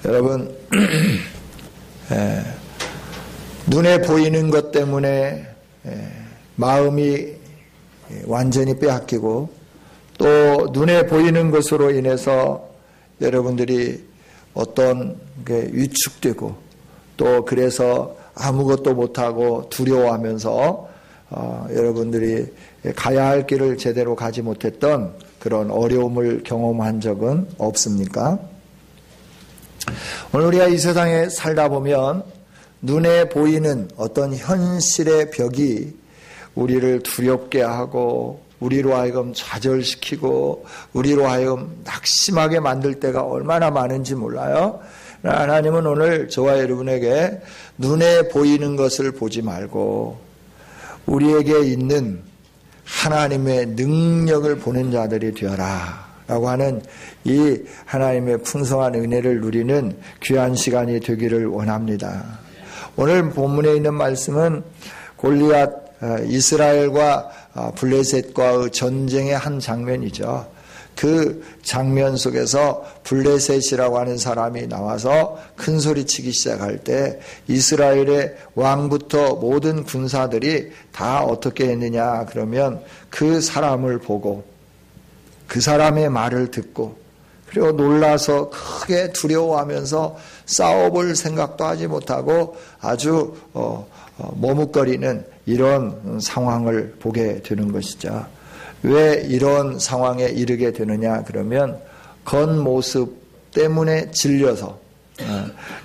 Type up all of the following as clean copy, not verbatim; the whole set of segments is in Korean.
여러분, 눈에 보이는 것 때문에 마음이 완전히 빼앗기고, 또 눈에 보이는 것으로 인해서 여러분들이 어떤 게 위축되고, 또 그래서 아무것도 못하고 두려워하면서 여러분들이 가야 할 길을 제대로 가지 못했던 그런 어려움을 경험한 적은 없습니까? 오늘 우리가 이 세상에 살다 보면 눈에 보이는 어떤 현실의 벽이 우리를 두렵게 하고, 우리로 하여금 좌절시키고, 우리로 하여금 낙심하게 만들 때가 얼마나 많은지 몰라요. 하나님은 오늘 저와 여러분에게 눈에 보이는 것을 보지 말고 우리에게 있는 하나님의 능력을 보는 자들이 되어라 라고 하는 이 하나님의 풍성한 은혜를 누리는 귀한 시간이 되기를 원합니다. 오늘 본문에 있는 말씀은 골리앗, 이스라엘과 블레셋과의 전쟁의 한 장면이죠. 그 장면 속에서 블레셋이라고 하는 사람이 나와서 큰 소리치기 시작할 때 이스라엘의 왕부터 모든 군사들이 다 어떻게 했느냐 그러면 그 사람을 보고 그 사람의 말을 듣고 그리고 놀라서 크게 두려워하면서 싸워볼 생각도 하지 못하고 아주 머뭇거리는 이런 상황을 보게 되는 것이죠. 왜 이런 상황에 이르게 되느냐 그러면 겉모습 때문에 질려서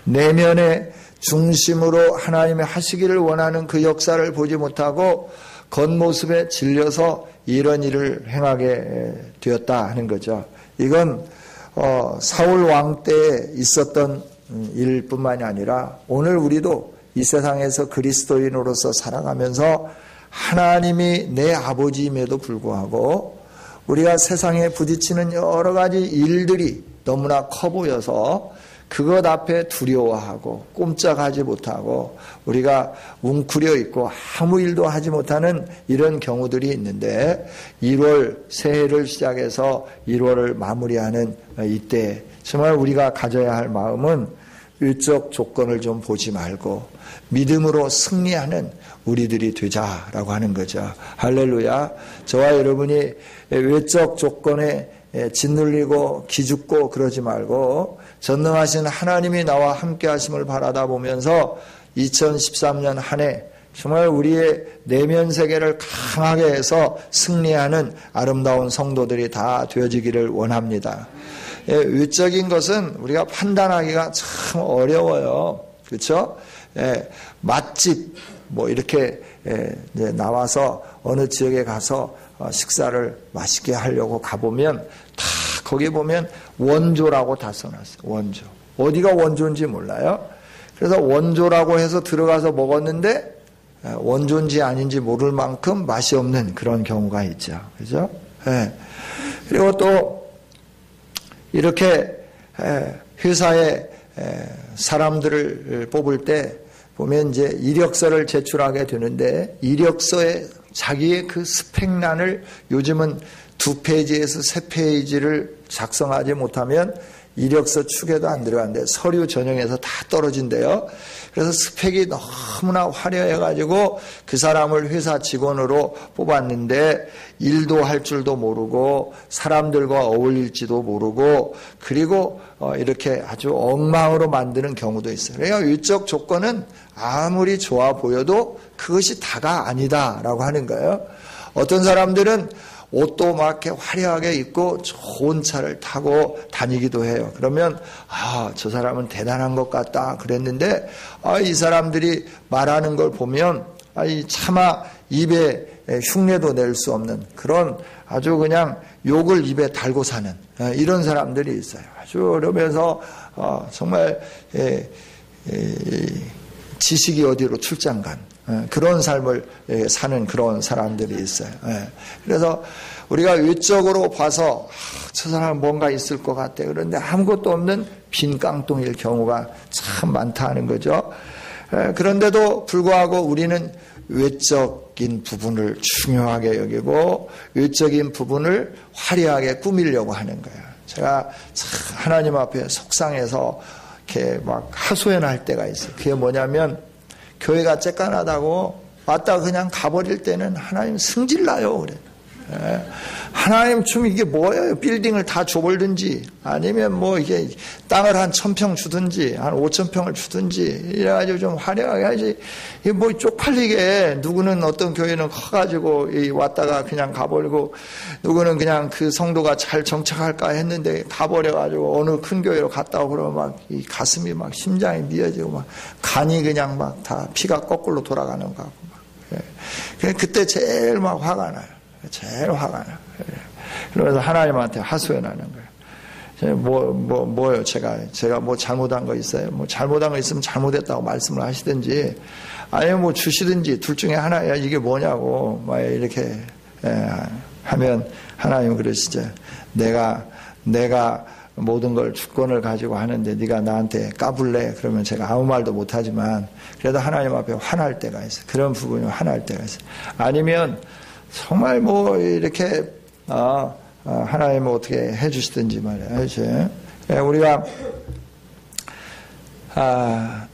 내면의 중심으로 하나님의 하시기를 원하는 그 역사를 보지 못하고 겉모습에 질려서 이런 일을 행하게 되었다 하는 거죠. 이건 사울 왕 때에 있었던 일뿐만이 아니라 오늘 우리도 이 세상에서 그리스도인으로서 살아가면서 하나님이 내 아버지임에도 불구하고 우리가 세상에 부딪히는 여러 가지 일들이 너무나 커 보여서 그것 앞에 두려워하고 꼼짝하지 못하고 우리가 웅크려 있고 아무 일도 하지 못하는 이런 경우들이 있는데 1월 새해를 시작해서 1월을 마무리하는 이때 정말 우리가 가져야 할 마음은 외적 조건을 좀 보지 말고 믿음으로 승리하는 우리들이 되자라고 하는 거죠. 할렐루야. 저와 여러분이 외적 조건에 짓눌리고 기죽고 그러지 말고 전능하신 하나님이 나와 함께 하심을 바라다 보면서 2013년 한 해 정말 우리의 내면 세계를 강하게 해서 승리하는 아름다운 성도들이 다 되어지기를 원합니다. 외적인 것은 우리가 판단하기가 참 어려워요. 그렇죠? 맛집 뭐 이렇게 나와서 어느 지역에 가서 식사를 맛있게 하려고 가보면 다 거기 보면 원조라고 다 써놨어요. 원조. 어디가 원조인지 몰라요. 그래서 원조라고 해서 들어가서 먹었는데 원조인지 아닌지 모를 만큼 맛이 없는 그런 경우가 있죠. 그죠? 그리고 또 이렇게 회사에 사람들을 뽑을 때 보면 이제 이력서를 제출하게 되는데 이력서에 자기의 그 스펙란을 요즘은 2페이지에서 3페이지를 작성하지 못하면 이력서 축에도 안 들어간대요. 서류 전형에서 다 떨어진대요. 그래서 스펙이 너무나 화려해가지고 그 사람을 회사 직원으로 뽑았는데 일도 할 줄도 모르고 사람들과 어울릴지도 모르고 그리고 이렇게 아주 엉망으로 만드는 경우도 있어요. 그러니까 외적 조건은 아무리 좋아 보여도 그것이 다가 아니다라고 하는 거예요. 어떤 사람들은 옷도 막 이렇게 화려하게 입고 좋은 차를 타고 다니기도 해요. 그러면 저 사람은 대단한 것 같다 그랬는데 이 사람들이 말하는 걸 보면 차마 입에 흉내도 낼 수 없는 그런 아주 그냥 욕을 입에 달고 사는 이런 사람들이 있어요. 아주 그러면서 정말 지식이 어디로 출장 간 그런 삶을 사는 그런 사람들이 있어요. 그래서 우리가 외적으로 봐서 저 사람은 뭔가 있을 것 같아. 그런데 아무것도 없는 빈 깡통일 경우가 참 많다는 거죠. 그런데도 불구하고 우리는 외적인 부분을 중요하게 여기고 외적인 부분을 화려하게 꾸미려고 하는 거예요. 제가 참 하나님 앞에 속상해서 이렇게 막 하소연할 때가 있어요. 그게 뭐냐면 교회가 쬐깐하다고 왔다가 그냥 가버릴 때는 하나님 승질나요. 그래. 하나님 좀 이게 뭐예요? 빌딩을 다 줘버리든지 아니면 뭐 이게 땅을 한 1000평 주든지 한 5000평을 주든지 이래가지고 좀 화려하게 하지. 이게 뭐 쪽팔리게 누구는 어떤 교회는 커가지고 왔다가 그냥 가버리고 누구는 그냥 그 성도가 잘 정착할까 했는데 가버려가지고 어느 큰 교회로 갔다 오고 그러면 막 이 가슴이 막 심장이 미어지고 막 간이 그냥 막 다 피가 거꾸로 돌아가는 거 같고 막. 그때 제일 막 화가 나요. 제일 화가 나요. 그래서 하나님한테 하소연하는 거예요. 뭐요? 제가 뭐 잘못한 거 있어요? 뭐 잘못한 거 있으면 잘못했다고 말씀을 하시든지, 아니면 뭐 주시든지 둘 중에 하나야. 이게 뭐냐고 막 이렇게 하면 하나님 그러시죠. 내가 모든 걸 주권을 가지고 하는데 네가 나한테 까불래? 그러면 제가 아무 말도 못하지만 그래도 하나님 앞에 화날 때가 있어요. 그런 부분이 화날 때가 있어요. 아니면 정말 뭐 이렇게 하나님 어떻게 해주시든지 말이야. 우리가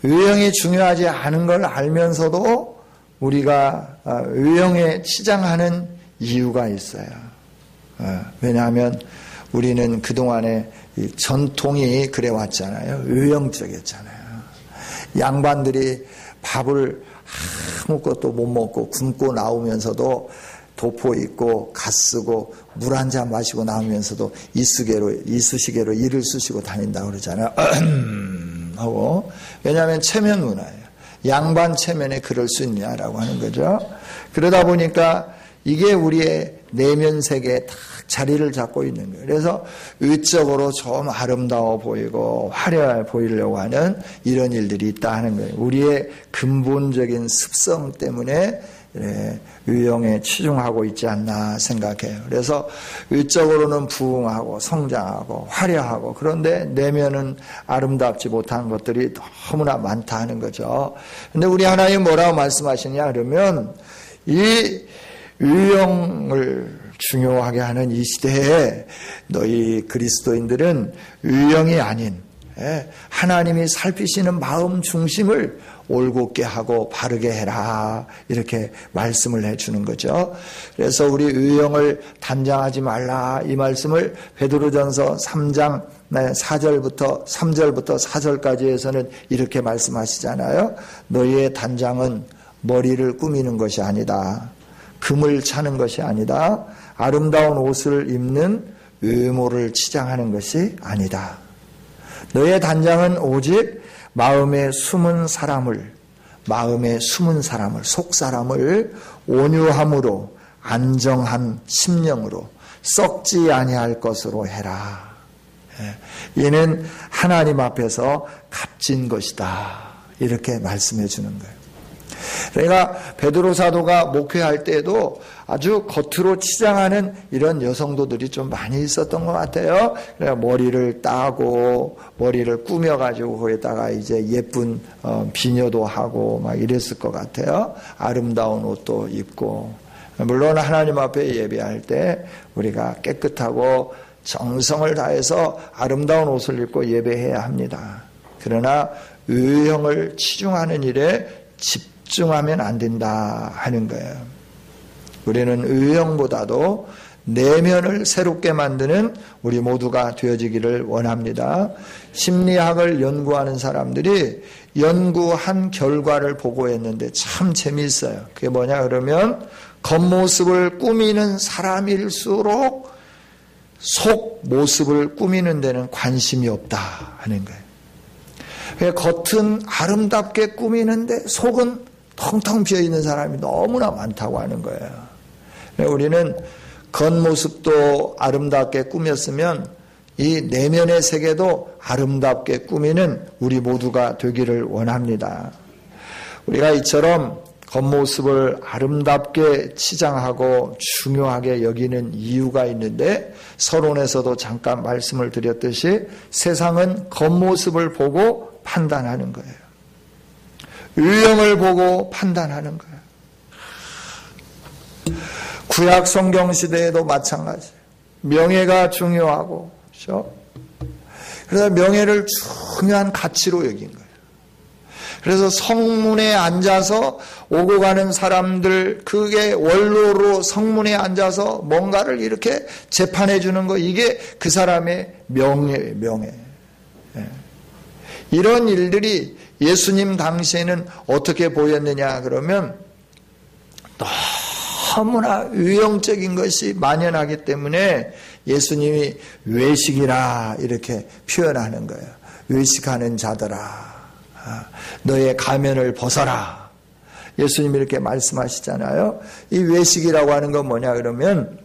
의형이 중요하지 않은 걸 알면서도 우리가 의형에 치장하는 이유가 있어요. 왜냐하면 우리는 그동안에 전통이 그래 왔잖아요. 의형적이었잖아요. 양반들이 밥을 아무것도 못 먹고 굶고 나오면서도 도포 입고 갓 쓰고 물 한 잔 마시고 나오면서도 이쑤시개로 이를 쑤시고 다닌다고 그러잖아요. 하고. 왜냐하면 체면 문화예요. 양반 체면에 그럴 수 있냐라고 하는 거죠. 그러다 보니까 이게 우리의 내면 세계에 딱 자리를 잡고 있는 거예요. 그래서 외적으로 좀 아름다워 보이고 화려해 보이려고 하는 이런 일들이 있다 하는 거예요. 우리의 근본적인 습성 때문에 의형에 치중하고 있지 않나 생각해요. 그래서 외적으로는 부흥하고 성장하고 화려하고 그런데 내면은 아름답지 못한 것들이 너무나 많다 하는 거죠. 근데 우리 하나님 뭐라고 말씀하시냐 그러면 이 의형을 중요하게 하는 이 시대에 너희 그리스도인들은 의형이 아닌 하나님이 살피시는 마음 중심을 올곧게 하고 바르게 해라 이렇게 말씀을 해주는 거죠. 그래서 우리 의형을 단장하지 말라 이 말씀을 베드로전서 3장 3절부터 4절까지 해서는 이렇게 말씀하시잖아요. 너희의 단장은 머리를 꾸미는 것이 아니다. 금을 차는 것이 아니다. 아름다운 옷을 입는 외모를 치장하는 것이 아니다. 너의 단장은 오직 마음에 숨은 사람을 속 사람을 온유함으로 안정한 심령으로 썩지 아니할 것으로 해라. 이는 하나님 앞에서 값진 것이다. 이렇게 말씀해 주는 거예요. 그러니까 베드로 사도가 목회할 때도 아주 겉으로 치장하는 이런 여성도들이 좀 많이 있었던 것 같아요. 그러니까 머리를 따고 머리를 꾸며가지고 거기다가 이제 예쁜 비녀도 하고 막 이랬을 것 같아요. 아름다운 옷도 입고. 물론 하나님 앞에 예배할 때 우리가 깨끗하고 정성을 다해서 아름다운 옷을 입고 예배해야 합니다. 그러나 의형을 치중하는 일에 집중하면 안 된다 하는 거예요. 우리는 의형보다도 내면을 새롭게 만드는 우리 모두가 되어지기를 원합니다. 심리학을 연구하는 사람들이 연구한 결과를 보고했는데 참 재미있어요. 그게 뭐냐 그러면 겉모습을 꾸미는 사람일수록 속 모습을 꾸미는 데는 관심이 없다 하는 거예요. 겉은 아름답게 꾸미는데 속은 텅텅 비어있는 사람이 너무나 많다고 하는 거예요. 우리는 겉모습도 아름답게 꾸몄으면 이 내면의 세계도 아름답게 꾸미는 우리 모두가 되기를 원합니다. 우리가 이처럼 겉모습을 아름답게 치장하고 중요하게 여기는 이유가 있는데 서론에서도 잠깐 말씀을 드렸듯이 세상은 겉모습을 보고 판단하는 거예요. 의형을 보고 판단하는 거예요. 구약 성경 시대에도 마찬가지예요. 명예가 중요하고, 그렇죠? 그래서 명예를 중요한 가치로 여긴 거예요. 그래서 성문에 앉아서 오고 가는 사람들, 그게 원로로 성문에 앉아서 뭔가를 이렇게 재판해 주는 거, 이게 그 사람의 명예예요, 명예. 이런 일들이 예수님 당시에는 어떻게 보였느냐 그러면 너무나 유형적인 것이 만연하기 때문에 예수님이 외식이라 이렇게 표현하는 거예요. 외식하는 자들아, 너의 가면을 벗어라. 예수님이 이렇게 말씀하시잖아요. 이 외식이라고 하는 건 뭐냐 그러면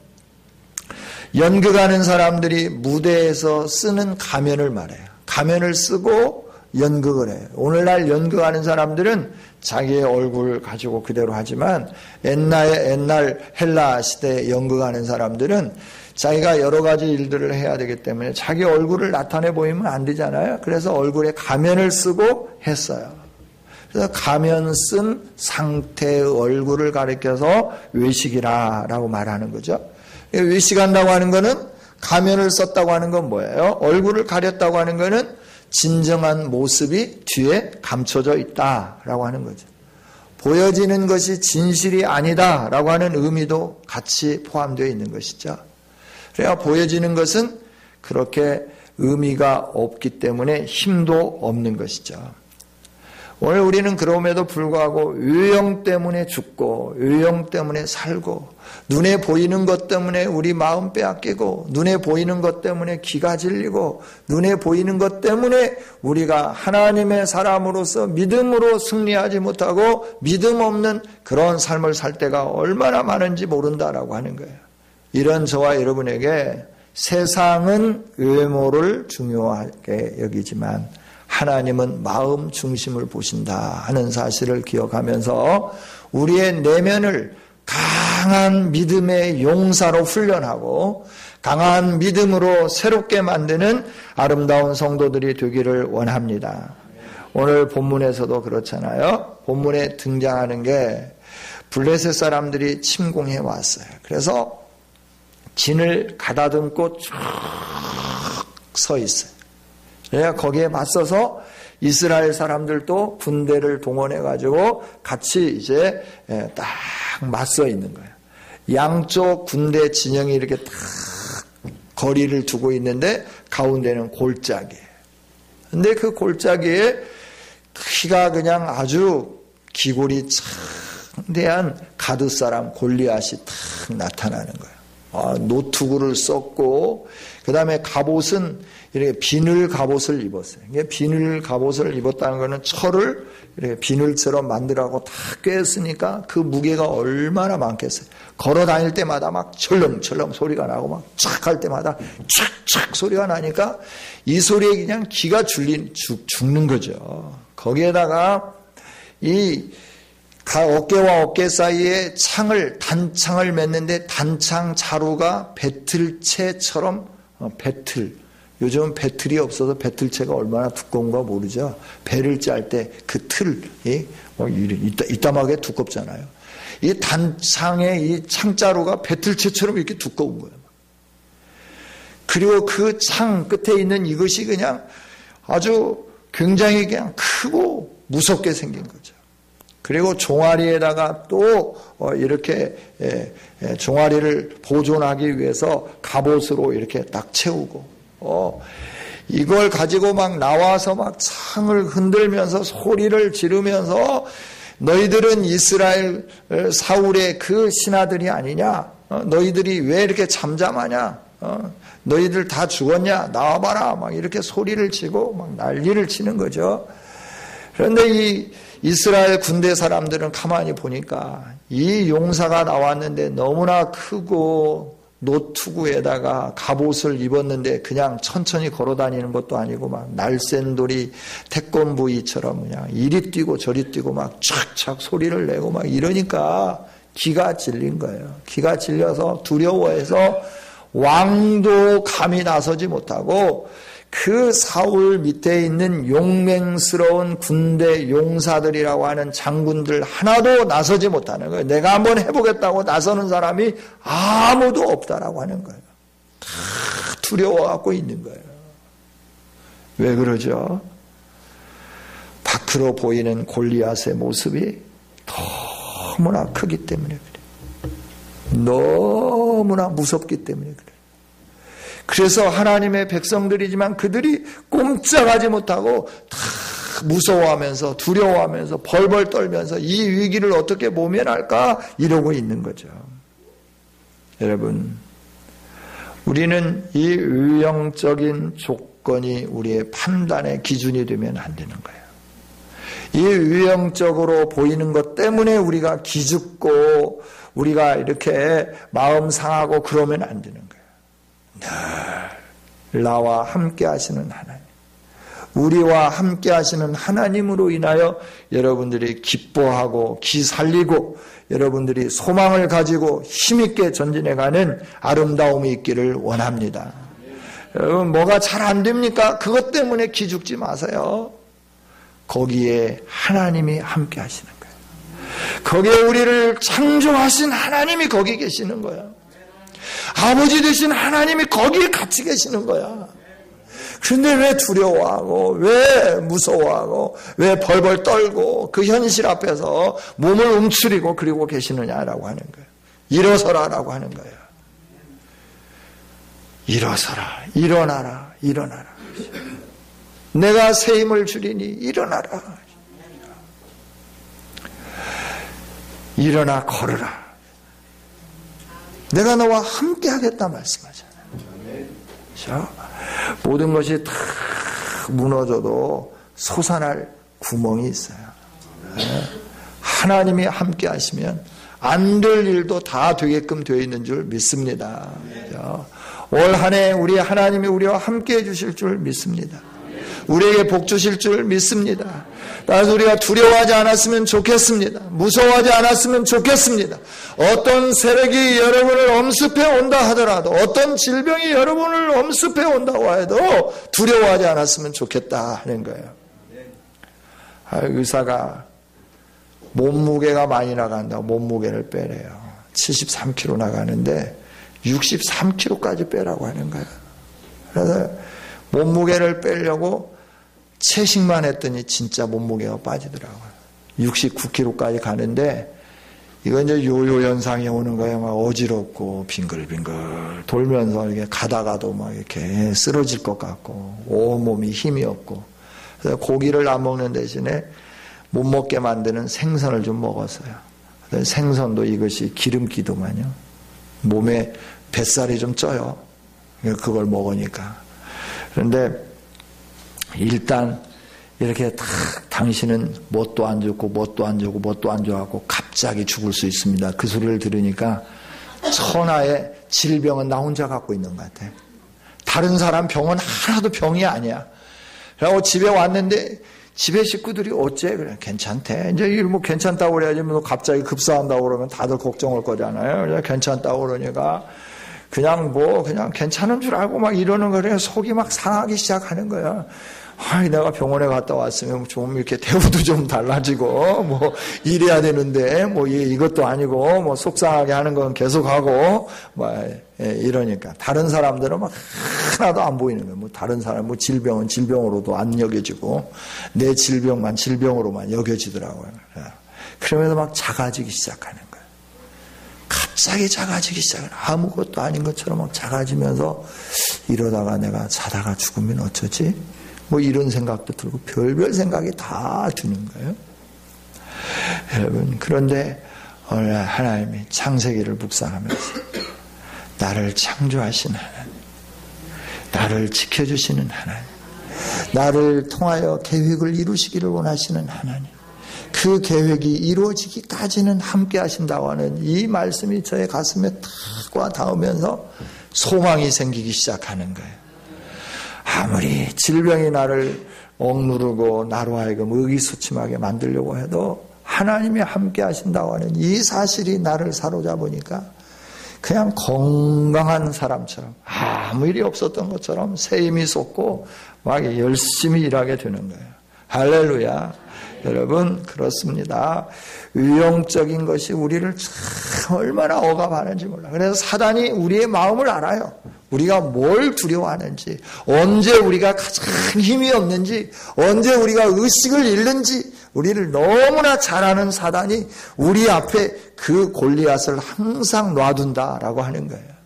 연극하는 사람들이 무대에서 쓰는 가면을 말해요. 가면을 쓰고 연극을 해요. 오늘날 연극하는 사람들은 자기의 얼굴 가지고 그대로 하지만 옛날 헬라 시대에 연극하는 사람들은 자기가 여러 가지 일들을 해야 되기 때문에 자기 얼굴을 나타내 보이면 안 되잖아요. 그래서 얼굴에 가면을 쓰고 했어요. 그래서 가면 쓴 상태의 얼굴을 가리켜서 외식이라고 말하는 거죠. 외식한다고 하는 거는 가면을 썼다고 하는 건 뭐예요? 얼굴을 가렸다고 하는 거는 진정한 모습이 뒤에 감춰져 있다라고 하는 거죠. 보여지는 것이 진실이 아니다라고 하는 의미도 같이 포함되어 있는 것이죠. 그래야 보여지는 것은 그렇게 의미가 없기 때문에 힘도 없는 것이죠. 오늘 우리는 그럼에도 불구하고 유형 때문에 죽고 유형 때문에 살고 눈에 보이는 것 때문에 우리 마음 빼앗기고 눈에 보이는 것 때문에 기가 질리고 눈에 보이는 것 때문에 우리가 하나님의 사람으로서 믿음으로 승리하지 못하고 믿음 없는 그런 삶을 살 때가 얼마나 많은지 모른다라고 하는 거예요. 이런 저와 여러분에게 세상은 외모를 중요하게 여기지만 하나님은 마음 중심을 보신다 하는 사실을 기억하면서 우리의 내면을 강한 믿음의 용사로 훈련하고 강한 믿음으로 새롭게 만드는 아름다운 성도들이 되기를 원합니다. 오늘 본문에서도 그렇잖아요. 본문에 등장하는 게 블레셋 사람들이 침공해 왔어요. 그래서 진을 가다듬고 쭉 서 있어요. 그래야 거기에 맞서서 이스라엘 사람들도 군대를 동원해가지고 같이 이제 딱 맞서 있는 거예요. 양쪽 군대 진영이 이렇게 딱 거리를 두고 있는데 가운데는 골짜기예요. 근데 그 골짜기에 키가 그냥 아주 기골이 창대한 가드 사람 골리앗이 딱 나타나는 거예요. 노투구를 썼고 그 다음에 갑옷은 이렇게 비늘 갑옷을 입었어요. 비늘 갑옷을 입었다는 것은 철을 이렇게 비늘처럼 만들라고 다 꿰었으니까 그 무게가 얼마나 많겠어요. 걸어 다닐 때마다 막 철렁철렁 소리가 나고 막 촥 할 때마다 촥촥 소리가 나니까 이 소리에 그냥 기가 죽는 거죠. 거기에다가 이 어깨와 어깨 사이에 단창을 맸는데 단창 자루가 배틀채처럼 요즘은 배틀이 없어서 배틀채가 얼마나 두꺼운가 모르죠. 배를 짤 때 그 틀이 이따하게 두껍잖아요. 이 단창의 이 창자루가 배틀채처럼 이렇게 두꺼운 거예요. 그리고 그 창 끝에 있는 이것이 그냥 아주 굉장히 그냥 크고 무섭게 생긴 거죠. 그리고 종아리에다가 또 이렇게 종아리를 보존하기 위해서 갑옷으로 이렇게 딱 채우고 이걸 가지고 막 나와서 막 창을 흔들면서 소리를 지르면서 너희들은 이스라엘 사울의 그 신하들이 아니냐? 너희들이 왜 이렇게 잠잠하냐? 너희들 다 죽었냐? 나와봐라! 막 이렇게 소리를 치고 막 난리를 치는 거죠. 그런데 이 이스라엘 군대 사람들은 가만히 보니까 이 용사가 나왔는데 너무나 크고 노투구에다가 갑옷을 입었는데 그냥 천천히 걸어 다니는 것도 아니고 막 날쌘돌이 태권부이처럼 그냥 이리 뛰고 저리 뛰고 막 촥촥 소리를 내고 막 이러니까 기가 질린 거예요. 기가 질려서 두려워해서 왕도 감히 나서지 못하고 그 사울 밑에 있는 용맹스러운 군대 용사들이라고 하는 장군들 하나도 나서지 못하는 거예요. 내가 한번 해보겠다고 나서는 사람이 아무도 없다라고 하는 거예요. 다 두려워하고 있는 거예요. 왜 그러죠? 밖으로 보이는 골리앗의 모습이 너무나 크기 때문에 그래요. 너무나 무섭기 때문에 그래요. 그래서 하나님의 백성들이지만 그들이 꼼짝하지 못하고 다 무서워하면서 두려워하면서 벌벌 떨면서 이 위기를 어떻게 모면할까 이러고 있는 거죠. 여러분, 우리는 이 유형적인 조건이 우리의 판단의 기준이 되면 안 되는 거예요. 이 유형적으로 보이는 것 때문에 우리가 기죽고 우리가 이렇게 마음 상하고 그러면 안 되는 거예요. 늘 나와 함께 하시는 하나님, 우리와 함께 하시는 하나님으로 인하여 여러분들이 기뻐하고 기살리고 여러분들이 소망을 가지고 힘있게 전진해가는 아름다움이 있기를 원합니다. 여러분, 뭐가 잘 안 됩니까? 그것 때문에 기죽지 마세요. 거기에 하나님이 함께 하시는 거예요. 거기에 우리를 창조하신 하나님이 거기 계시는 거예요. 아버지 되신 하나님이 거기에 같이 계시는 거야. 그런데 왜 두려워하고 왜 무서워하고 왜 벌벌 떨고 그 현실 앞에서 몸을 움츠리고 그리고 계시느냐라고 하는 거예요. 일어서라라고 하는 거예요. 일어서라, 일어나라, 일어나라. 내가 새 힘을 주리니 일어나라. 일어나 걸으라. 내가 너와 함께 하겠다 말씀하잖아요. 그렇죠? 모든 것이 다 무너져도 솟아날 구멍이 있어요. 하나님이 함께 하시면 안 될 일도 다 되게끔 되어 있는 줄 믿습니다. 그렇죠? 올 한 해 우리 하나님이 우리와 함께 해주실 줄 믿습니다. 우리에게 복 주실 줄 믿습니다. 따라서 우리가 두려워하지 않았으면 좋겠습니다. 무서워하지 않았으면 좋겠습니다. 어떤 세력이 여러분을 엄습해 온다 하더라도, 어떤 질병이 여러분을 엄습해 온다고 해도 두려워하지 않았으면 좋겠다 하는 거예요. 의사가 몸무게가 많이 나간다고 몸무게를 빼래요. 73kg 나가는데 63kg까지 빼라고 하는 거예요. 그래서 몸무게를 빼려고 채식만 했더니 진짜 몸무게가 빠지더라고요. 69kg까지 가는데 이건 이제 요요 현상이 오는 거예요. 막 어지럽고 빙글빙글 돌면서 이렇게 가다가도 막 이렇게 쓰러질 것 같고 온몸이 힘이 없고, 그래서 고기를 안 먹는 대신에 못 먹게 만드는 생선을 좀 먹었어요. 생선도 이것이 기름기더만요. 몸에 뱃살이 좀 쪄요. 그걸 먹으니까. 그런데 일단 이렇게 딱 당신은 뭣도 안 좋고 뭣도 안 좋고 뭣도 안 좋아하고 갑자기 죽을 수 있습니다. 그 소리를 들으니까 천하의 질병은 나 혼자 갖고 있는 것 같아. 다른 사람 병은 하나도 병이 아니야. 그리고 집에 왔는데 집에 식구들이 어째? 그래, 괜찮대. 이제 이걸 뭐 괜찮다고 그래야지, 뭐 갑자기 급사한다고 그러면 다들 걱정할 거잖아요. 그래서 괜찮다고 그러니까 그냥 괜찮은 줄 알고 막 이러는 거예요. 속이 막 상하기 시작하는 거야. 내가 병원에 갔다 왔으면 좀 이렇게 대우도 좀 달라지고, 뭐, 이래야 되는데, 뭐, 이것도 아니고, 뭐, 속상하게 하는 건 계속하고, 이러니까. 다른 사람들은 막 하나도 안 보이는 거예요. 뭐, 다른 사람, 뭐, 질병은 질병으로도 안 여겨지고, 내 질병만 질병으로만 여겨지더라고요. 그러면서 막 작아지기 시작하는 거예요. 갑자기 작아지기 시작하는, 아무것도 아닌 것처럼 막 작아지면서, 이러다가 내가 자다가 죽으면 어쩌지? 뭐 이런 생각도 들고 별별 생각이 다 드는 거예요. 여러분, 그런데 오늘 하나님이 창세기를 묵상하면서 나를 창조하신 하나님, 나를 지켜주시는 하나님, 나를 통하여 계획을 이루시기를 원하시는 하나님, 그 계획이 이루어지기까지는 함께 하신다고 하는 이 말씀이 저의 가슴에 탁 와 닿으면서 소망이 생기기 시작하는 거예요. 아무리 질병이 나를 억누르고 나로 하여금 의기소침하게 만들려고 해도 하나님이 함께 하신다고 하는 이 사실이 나를 사로잡으니까 그냥 건강한 사람처럼 아무 일이 없었던 것처럼 새 힘이 솟고 막 열심히 일하게 되는 거예요. 할렐루야. 여러분 그렇습니다. 유형적인 것이 우리를 참 얼마나 억압하는지 몰라. 그래서 사단이 우리의 마음을 알아요. 우리가 뭘 두려워하는지, 언제 우리가 가장 힘이 없는지, 언제 우리가 의식을 잃는지 우리를 너무나 잘 아는 사단이 우리 앞에 그 골리앗을 항상 놔둔다라고 하는 거예요.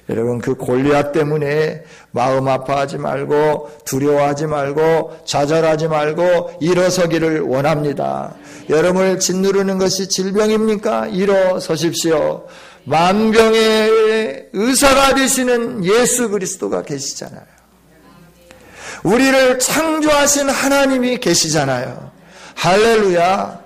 여러분 그 골리앗 때문에 마음 아파하지 말고 두려워하지 말고 좌절하지 말고 일어서기를 원합니다. 여러분을 짓누르는 것이 질병입니까? 일어서십시오. 만병의 의사가 되시는 예수 그리스도가 계시잖아요. 우리를 창조하신 하나님이 계시잖아요. 할렐루야.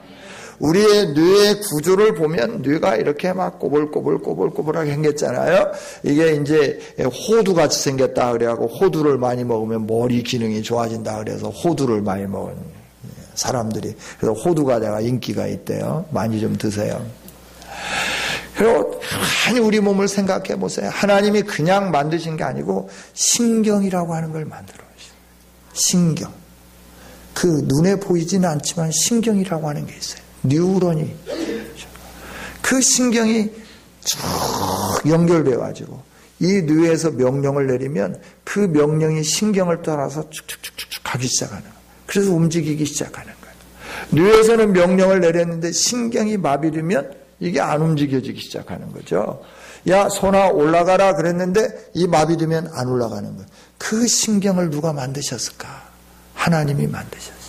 우리의 뇌의 구조를 보면 뇌가 이렇게 막 꼬불꼬불하게 생겼잖아요. 이게 이제 호두같이 생겼다 그래갖고 호두를 많이 먹으면 머리 기능이 좋아진다 그래서 호두를 많이 먹은 사람들이, 그래서 호두가 내가 인기가 있대요. 많이 좀 드세요. 그리고 많이 우리 몸을 생각해 보세요. 하나님이 그냥 만드신 게 아니고 신경이라고 하는 걸 만들어 주신 신경. 그 눈에 보이지는 않지만 신경이라고 하는 게 있어요. 뉴런이. 그 신경이 쭉 연결돼 가지고 이 뇌에서 명령을 내리면 그 명령이 신경을 따라서 쭉쭉쭉쭉 가기 시작하는 거예요. 그래서 움직이기 시작하는 거예요. 뇌에서는 명령을 내렸는데 신경이 마비되면 이게 안 움직여지기 시작하는 거죠. 야, 손아 올라가라 그랬는데 이 마비되면 안 올라가는 거예요. 그 신경을 누가 만드셨을까? 하나님이 만드셨어요.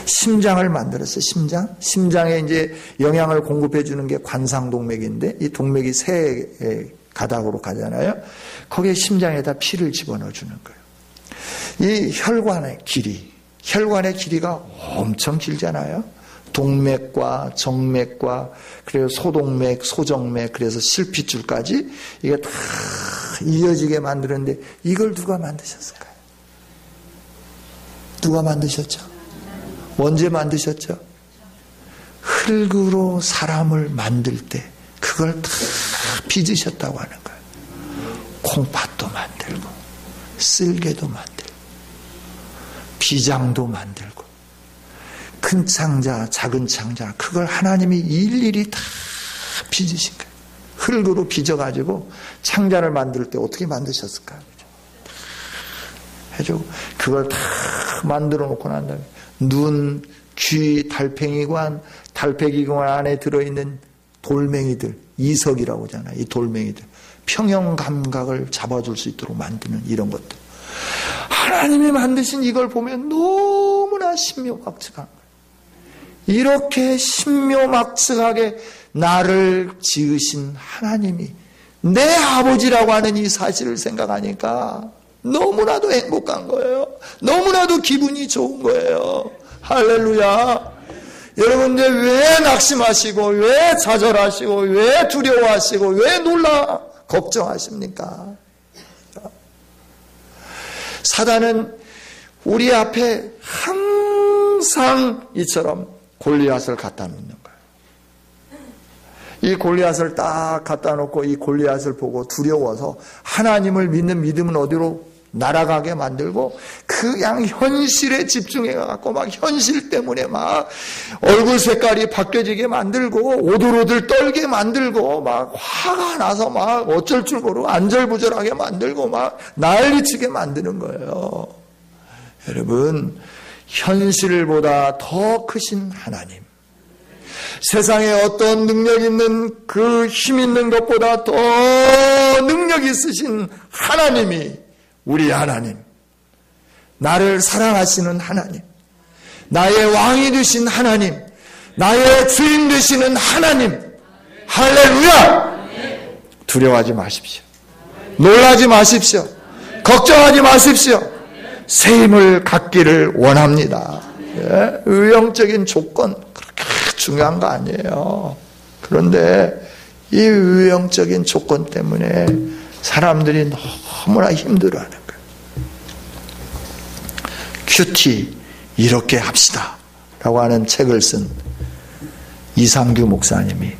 심장을 만들었어요. 심장에 이제 영양을 공급해 주는 게 관상동맥인데 이 동맥이 세 가닥으로 가잖아요. 거기에 심장에다 피를 집어넣어 주는 거예요. 이 혈관의 길이가 엄청 길잖아요. 동맥과 정맥과 그리고 소동맥, 소정맥, 그래서 실핏줄까지 이게 다 이어지게 만드는데 이걸 누가 만드셨을까요? 누가 만드셨죠? 언제 만드셨죠? 흙으로 사람을 만들 때 그걸 다 빚으셨다고 하는 거예요. 콩팥도 만들고 쓸개도 만들고 비장도 만들고 큰 창자 작은 창자 그걸 하나님이 일일이 다 빚으신 거예요. 흙으로 빚어가지고 창자를 만들 때 어떻게 만드셨을까? 해주고 그걸 다 만들어 놓고 난 다음에 눈, 귀, 달팽이관 안에 들어있는 돌멩이들, 이석이라고 하잖아요. 이 돌멩이들. 평형 감각을 잡아줄 수 있도록 만드는 이런 것들. 하나님이 만드신 이걸 보면 너무나 신묘막측한 거예요. 이렇게 신묘막측하게 나를 지으신 하나님이 내 아버지라고 하는 이 사실을 생각하니까 너무나도 행복한 거예요. 너무나도 기분이 좋은 거예요. 할렐루야. 여러분들 왜 낙심하시고 왜 좌절하시고 왜 두려워하시고 왜 놀라 걱정하십니까? 사단은 우리 앞에 항상 이처럼 골리앗을 갖다 놓는 거예요. 이 골리앗을 딱 갖다 놓고 이 골리앗을 보고 두려워서 하나님을 믿는 믿음은 어디로 날아가게 만들고 그냥 현실에 집중해 갖고 막 현실 때문에 막 얼굴 색깔이 바뀌어지게 만들고 오들오들 떨게 만들고 막 화가 나서 막 어쩔 줄 모르고 안절부절하게 만들고 막 난리치게 만드는 거예요. 여러분, 현실보다 더 크신 하나님, 세상에 어떤 능력 있는 그 힘 있는 것보다 더 능력 있으신 하나님이 우리 하나님, 나를 사랑하시는 하나님, 나의 왕이 되신 하나님, 나의 주인 되시는 하나님, 할렐루야! 두려워하지 마십시오. 놀라지 마십시오. 걱정하지 마십시오. 새 힘을 갖기를 원합니다. 의형적인 조건 그렇게 중요한 거 아니에요. 그런데 이 의형적인 조건 때문에 사람들이 너무나 힘들어하는 거예요. 큐티 이렇게 합시다 라고 하는 책을 쓴 이상규 목사님이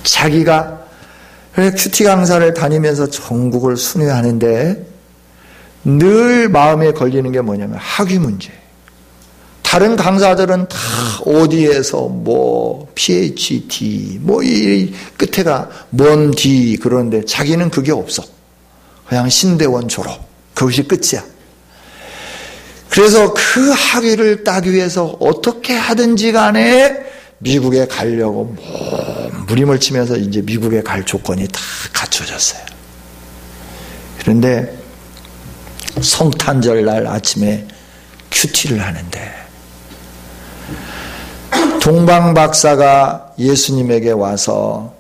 자기가 큐티 강사를 다니면서 전국을 순회하는데 늘 마음에 걸리는 게 뭐냐면 학위 문제. 다른 강사들은 다 어디에서 뭐 PhD 뭐 이 끝에가 뭔 D 그런데 자기는 그게 없어. 그냥 신대원 졸업. 그것이 끝이야. 그래서 그 학위를 따기 위해서 어떻게 하든지 간에 미국에 가려고 무림을 치면서 이제 미국에 갈 조건이 다 갖춰졌어요. 그런데 성탄절 날 아침에 큐티를 하는데 동방 박사가 예수님에게 와서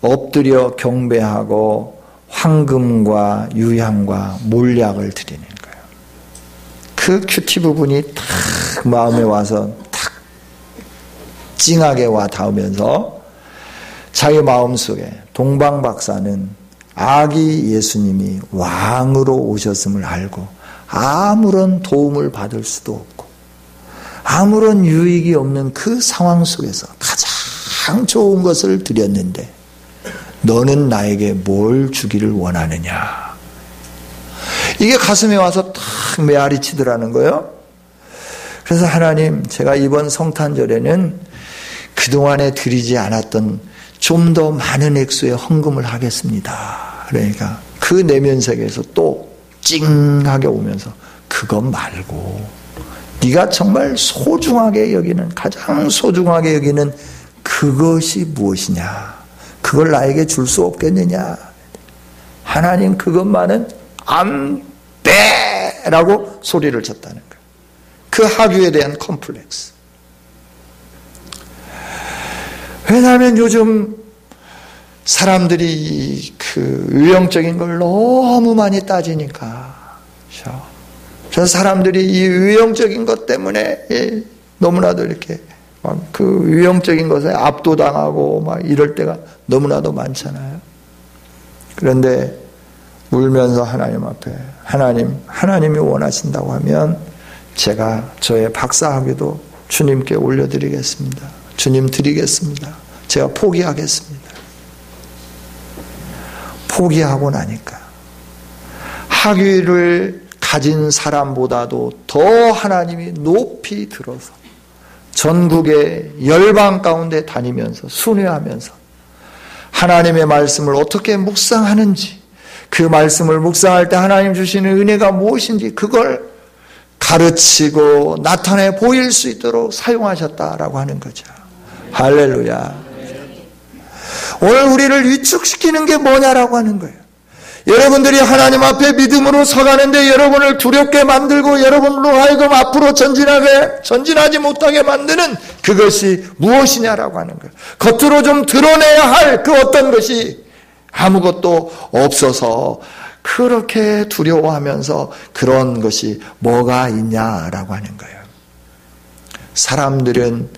엎드려 경배하고 황금과 유향과 몰약을 드리는 거예요. 그 큐티 부분이 탁 마음에 와서 탁 찡하게 와 닿으면서 자기 마음속에 동방 박사는 아기 예수님이 왕으로 오셨음을 알고 아무런 도움을 받을 수도 없고 아무런 유익이 없는 그 상황 속에서 가장 좋은 것을 드렸는데 너는 나에게 뭘 주기를 원하느냐. 이게 가슴에 와서 탁 메아리 치더라는 거예요. 그래서 하나님, 제가 이번 성탄절에는 그동안에 드리지 않았던 좀 더 많은 액수의 헌금을 하겠습니다. 그러니까 그 내면색에서 또 찡하게 오면서 그것 말고 네가 정말 소중하게 여기는, 가장 소중하게 여기는 그것이 무엇이냐. 그걸 나에게 줄 수 없겠느냐. 하나님, 그것만은 안 돼! 라고 소리를 쳤다는 거예요. 그 학위에 대한 컴플렉스. 왜냐하면 요즘 사람들이 그 의형적인 걸 너무 많이 따지니까. 그렇죠? 그래서 사람들이 이 의형적인 것 때문에 너무나도 이렇게 막 그 의형적인 것에 압도당하고 막 이럴 때가 너무나도 많잖아요. 그런데 울면서 하나님 앞에 하나님이 원하신다고 하면 제가 저의 박사학위도 주님께 올려드리겠습니다. 주님 드리겠습니다. 제가 포기하겠습니다. 포기하고 나니까 학위를 가진 사람보다도 더 하나님이 높이 들어서 전국의 열방 가운데 다니면서 순회하면서 하나님의 말씀을 어떻게 묵상하는지, 그 말씀을 묵상할 때 하나님 주시는 은혜가 무엇인지 그걸 가르치고 나타내 보일 수 있도록 사용하셨다라고 하는 거죠. 할렐루야. 오늘 우리를 위축시키는 게 뭐냐라고 하는 거예요. 여러분들이 하나님 앞에 믿음으로 서가는데 여러분을 두렵게 만들고 여러분으로 하여금 앞으로 전진하지 못하게 만드는 그것이 무엇이냐라고 하는 거예요. 겉으로 좀 드러내야 할 그 어떤 것이 아무것도 없어서 그렇게 두려워하면서 그런 것이 뭐가 있냐라고 하는 거예요. 사람들은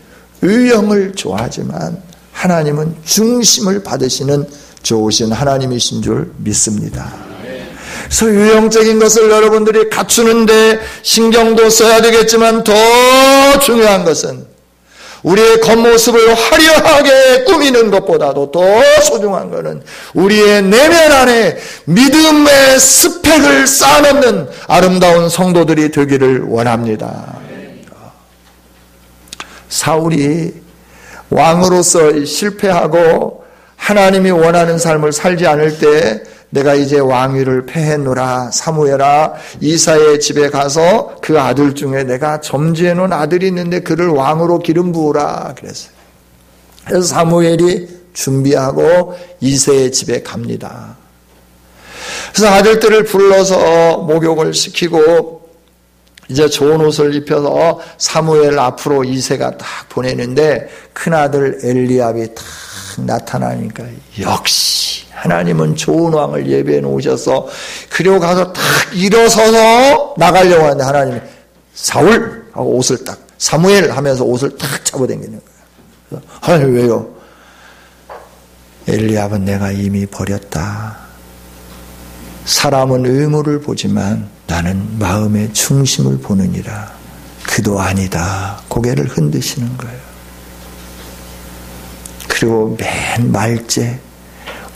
의형을 좋아하지만 하나님은 중심을 받으시는 좋으신 하나님이신 줄 믿습니다. 그래서 유형적인 것을 여러분들이 갖추는데 신경도 써야 되겠지만 더 중요한 것은 우리의 겉모습을 화려하게 꾸미는 것보다도 더 소중한 것은 우리의 내면 안에 믿음의 스펙을 쌓아놓는 아름다운 성도들이 되기를 원합니다. 사울이 왕으로서 실패하고 하나님이 원하는 삶을 살지 않을 때 내가 이제 왕위를 패했노라. 사무엘아, 이사의 집에 가서 그 아들 중에 내가 점지해 놓은 아들이 있는데 그를 왕으로 기름 부으라 그랬어요. 그래서 사무엘이 준비하고 이새의 집에 갑니다. 그래서 아들들을 불러서 목욕을 시키고 이제 좋은 옷을 입혀서 사무엘 앞으로 이새가 딱 보내는데 큰아들 엘리압이 딱 나타나니까 역시 하나님은 좋은 왕을 예배해 놓으셔서 그리고 가서 딱 일어서서 나가려고 하는데 하나님이 사울 하고 옷을 딱 사무엘 하면서 옷을 딱 잡아당기는 거예요. 하나님 왜요? 엘리압은 내가 이미 버렸다. 사람은 외모를 보지만 나는 마음의 중심을 보느니라. 그도 아니다. 고개를 흔드시는 거예요. 그리고 맨 말째,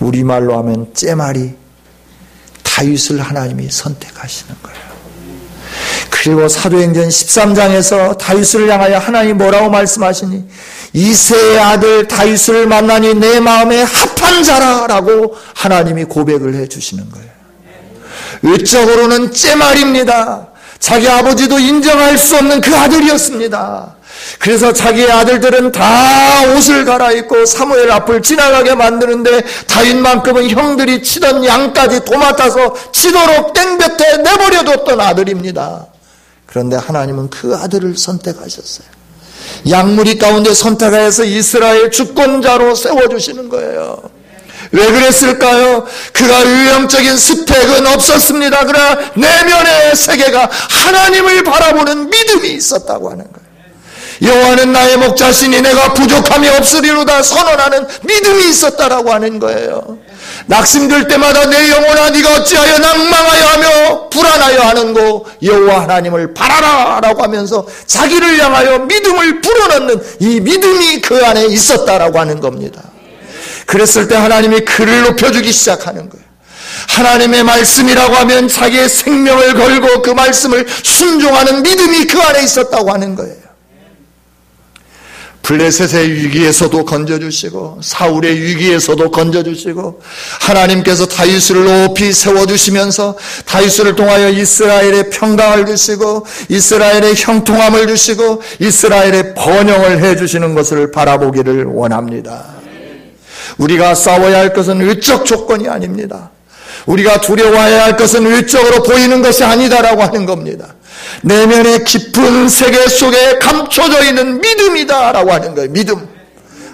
우리말로 하면 째말이 다윗을 하나님이 선택하시는 거예요. 그 그리고 사도행전 13장에서 다윗을 향하여 하나님 뭐라고 말씀하시니 이새의 아들 다윗을 만나니 내 마음에 합한 자라라고 하나님이 고백을 해주시는 거예요. 외적으로는 째말입니다. 자기 아버지도 인정할 수 없는 그 아들이었습니다. 그래서 자기의 아들들은 다 옷을 갈아입고 사무엘 앞을 지나가게 만드는데 다윗만큼은 형들이 치던 양까지 도맡아서 치도록 땡볕에 내버려뒀던 아들입니다. 그런데 하나님은 그 아들을 선택하셨어요. 양무리 가운데 선택하여서 이스라엘 주권자로 세워주시는 거예요. 왜 그랬을까요? 그가 외형적인 스펙은 없었습니다. 그러나 내면의 세계가 하나님을 바라보는 믿음이 있었다고 하는 거예요. 여호와는 나의 목자시니 내가 부족함이 없으리로다 선언하는 믿음이 있었다라고 하는 거예요. 낙심될 때마다 내 영혼아 네가 어찌하여 낭망하여 하며 불안하여 하는고 여호와 하나님을 바라라 라고 하면서 자기를 향하여 믿음을 불어넣는 이 믿음이 그 안에 있었다라고 하는 겁니다. 그랬을 때 하나님이 그를 높여주기 시작하는 거예요. 하나님의 말씀이라고 하면 자기의 생명을 걸고 그 말씀을 순종하는 믿음이 그 안에 있었다고 하는 거예요. 블레셋의 위기에서도 건져주시고 사울의 위기에서도 건져주시고 하나님께서 다윗을 높이 세워주시면서 다윗을 통하여 이스라엘의 평강을 주시고 이스라엘의 형통함을 주시고 이스라엘의 번영을 해주시는 것을 바라보기를 원합니다. 우리가 싸워야 할 것은 외적 조건이 아닙니다. 우리가 두려워해야 할 것은 외적으로 보이는 것이 아니다라고 하는 겁니다. 내면의 깊은 세계 속에 감춰져 있는 믿음이다라고 하는 거예요. 믿음.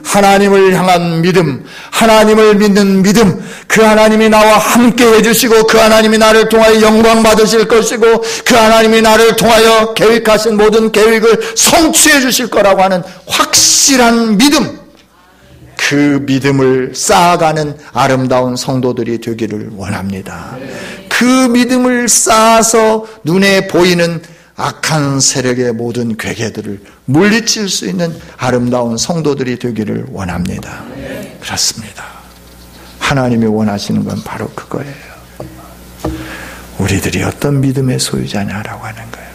하나님을 향한 믿음, 하나님을 믿는 믿음, 그 하나님이 나와 함께 해주시고 그 하나님이 나를 통하여 영광 받으실 것이고 그 하나님이 나를 통하여 계획하신 모든 계획을 성취해 주실 거라고 하는 확실한 믿음, 그 믿음을 쌓아가는 아름다운 성도들이 되기를 원합니다. 그 믿음을 쌓아서 눈에 보이는 악한 세력의 모든 괴계들을 물리칠 수 있는 아름다운 성도들이 되기를 원합니다. 그렇습니다. 하나님이 원하시는 건 바로 그거예요. 우리들이 어떤 믿음의 소유자냐라고 하는 거예요.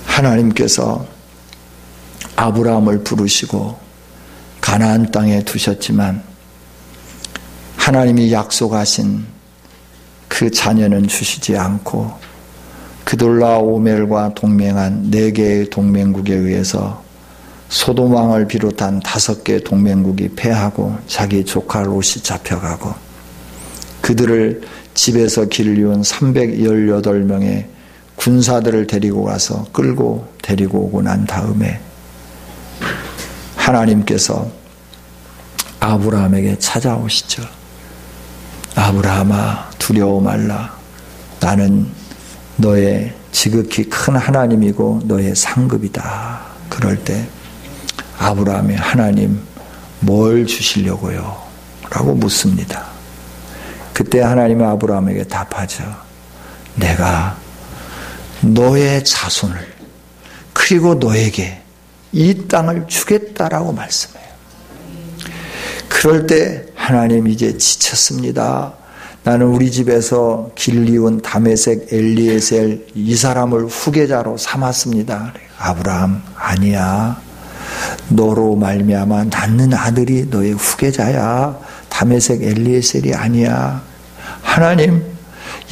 하나님께서 아브라함을 부르시고 가나안 땅에 두셨지만 하나님이 약속하신 그 자녀는 주시지 않고 그돌라 오멜과 동맹한 4개의 동맹국에 의해서 소돔 왕을 비롯한 5개의 동맹국이 패하고 자기 조카 롯이 잡혀가고 그들을 집에서 길리운 318명의 군사들을 데리고 가서 끌고 데리고 오고 난 다음에 하나님께서 아브라함에게 찾아오시죠. 아브라함아 두려워 말라. 나는 너의 지극히 큰 하나님이고 너의 상급이다. 그럴 때 아브라함이 하나님 뭘 주시려고요? 라고 묻습니다. 그때 하나님이 아브라함에게 답하죠. 내가 너의 자손을 그리고 너에게 이 땅을 주겠다라고 말씀해요. 그럴 때 하나님 이제 지쳤습니다. 나는 우리 집에서 길리온 다메섹 엘리에셀 이 사람을 후계자로 삼았습니다. 아브라함 아니야. 너로 말미암아 낳는 아들이 너의 후계자야. 다메섹 엘리에셀이 아니야. 하나님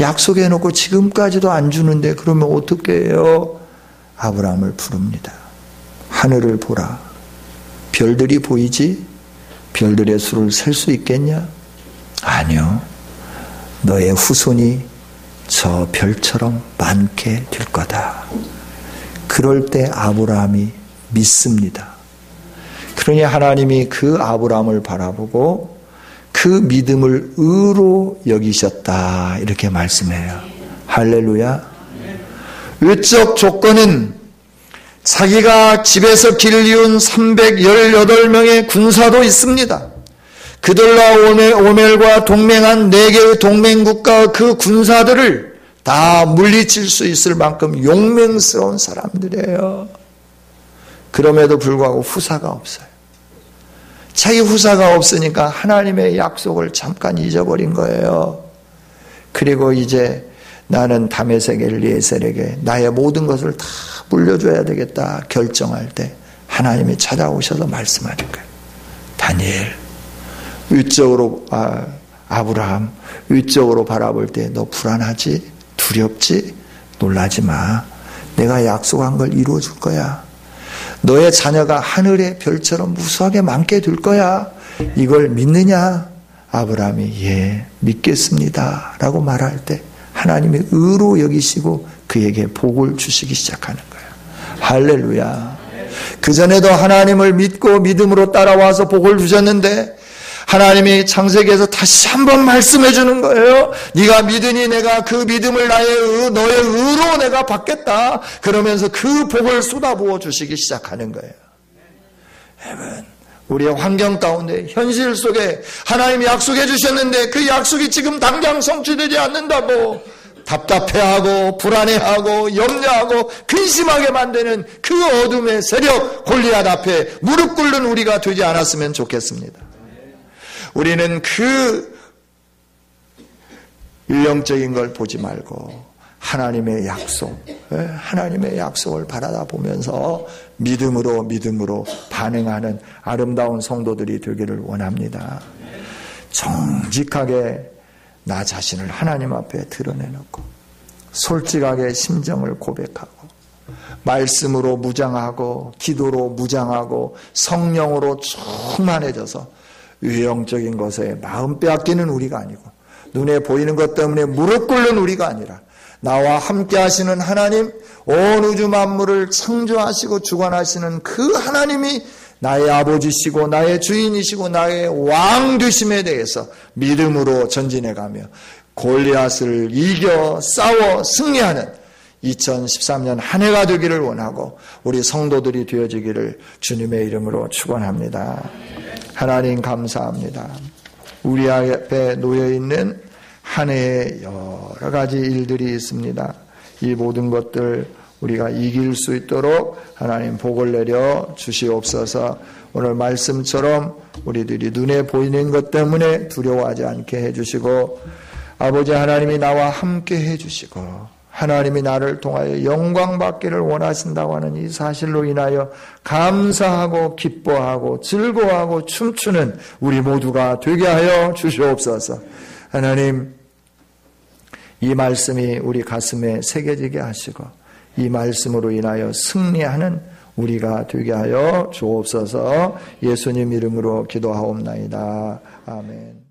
약속해놓고 지금까지도 안 주는데 그러면 어떻게 해요? 아브라함을 부릅니다. 하늘을 보라. 별들이 보이지? 별들의 수를 셀 수 있겠냐? 아니요. 너의 후손이 저 별처럼 많게 될 거다. 그럴 때 아브라함이 믿습니다. 그러니 하나님이 그 아브라함을 바라보고 그 믿음을 의로 여기셨다. 이렇게 말씀해요. 할렐루야. 외적 조건은 자기가 집에서 길리운 318명의 군사도 있습니다. 그들과 오멜과 동맹한 4개의 동맹국가와 그 군사들을 다 물리칠 수 있을 만큼 용맹스러운 사람들이에요. 그럼에도 불구하고 후사가 없어요. 자기 후사가 없으니까 하나님의 약속을 잠깐 잊어버린 거예요. 그리고 이제 나는 다메섹 엘리에셀에게 나의 모든 것을 다 물려줘야 되겠다 결정할 때 하나님이 찾아오셔서 말씀하는 거예요. 다니엘, 위적으로 아브라함, 위적으로 바라볼 때 너 불안하지? 두렵지? 놀라지 마. 내가 약속한 걸 이루어줄 거야. 너의 자녀가 하늘의 별처럼 무수하게 많게 될 거야. 이걸 믿느냐? 아브라함이 예, 믿겠습니다 라고 말할 때 하나님이 의로 여기시고 그에게 복을 주시기 시작하는 거예요. 할렐루야. 그전에도 하나님을 믿고 믿음으로 따라와서 복을 주셨는데 하나님이 창세기에서 다시 한번 말씀해 주는 거예요. 네가 믿으니 내가 그 믿음을 너의 의로 내가 받겠다. 그러면서 그 복을 쏟아부어 주시기 시작하는 거예요. 여러분, 우리의 환경 가운데 현실 속에 하나님이 약속해 주셨는데 그 약속이 지금 당장 성취되지 않는다고 답답해하고 불안해하고 염려하고 근심하게 만드는 그 어둠의 세력 골리앗 앞에 무릎 꿇는 우리가 되지 않았으면 좋겠습니다. 우리는 그 일령적인 걸 보지 말고 하나님의 약속을 바라다 보면서 믿음으로 반응하는 아름다운 성도들이 되기를 원합니다. 정직하게 나 자신을 하나님 앞에 드러내놓고 솔직하게 심정을 고백하고 말씀으로 무장하고 기도로 무장하고 성령으로 충만해져서 외형적인 것에 마음 빼앗기는 우리가 아니고 눈에 보이는 것 때문에 무릎 꿇는 우리가 아니라 나와 함께 하시는 하나님, 온 우주 만물을 창조하시고 주관하시는 그 하나님이 나의 아버지시고 나의 주인이시고 나의 왕 되심에 대해서 믿음으로 전진해가며 골리앗을 이겨 싸워 승리하는 2013년 한 해가 되기를 원하고 우리 성도들이 되어지기를 주님의 이름으로 축원합니다. 하나님 감사합니다. 우리 앞에 놓여있는 한 해의 여러 가지 일들이 있습니다. 이 모든 것들 우리가 이길 수 있도록 하나님 복을 내려 주시옵소서. 오늘 말씀처럼 우리들이 눈에 보이는 것 때문에 두려워하지 않게 해주시고 아버지 하나님이 나와 함께 해주시고 하나님이 나를 통하여 영광 받기를 원하신다고 하는 이 사실로 인하여 감사하고 기뻐하고 즐거워하고 춤추는 우리 모두가 되게 하여 주시옵소서. 하나님, 이 말씀이 우리 가슴에 새겨지게 하시고 이 말씀으로 인하여 승리하는 우리가 되게 하여 주옵소서. 예수님 이름으로 기도하옵나이다. 아멘.